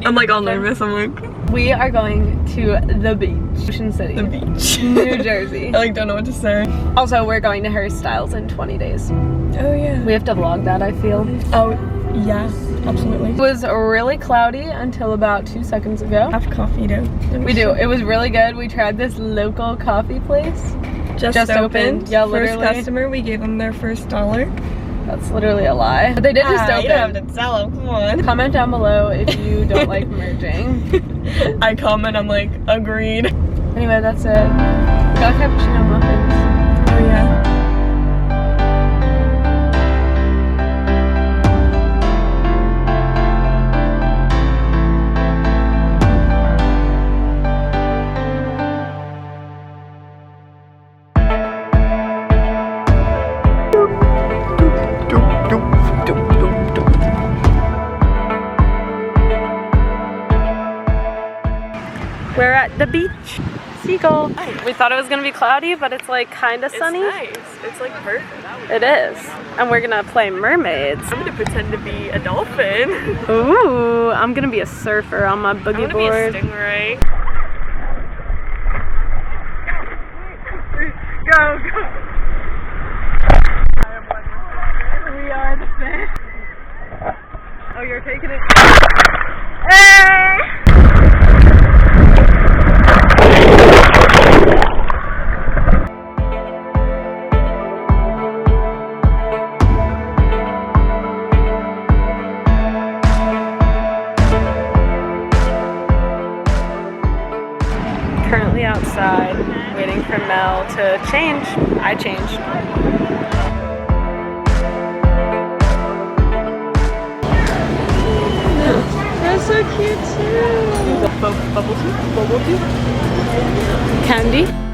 I'm like all nervous. I'm like, we are going to the beach. Ocean City. the beach. New Jersey. I like don't know what to say. Also, we're going to Harry Styles in 20 days. Oh yeah. We have to vlog that, I feel. Oh yeah, absolutely. It was really cloudy until about 2 seconds ago. Have coffee though. We do. It was really good. We tried this local coffee place. Just opened. Yeah, First literally. customer, we gave them their first $1. That's literally a lie. But they did just open. You don't have to tell them, come on. Comment down below if you don't like merging. I comment, I'm like, agreed. Anyway, that's it. Got cappuccino muffins. Oh yeah. We're at the beach. Seagull. We thought it was gonna be cloudy, but it's like kinda sunny. It's nice. It's like perfect. It is. And we're gonna play mermaids. I'm gonna pretend to be a dolphin. Ooh, I'm gonna be a surfer on my boogie I'm gonna board. be a stingray. Go, go. We are the fish. Oh, you're taking it. Hey! Currently outside, waiting for Mel to change. I changed. They're so cute too. Bubble tea? Bubble tea? Candy.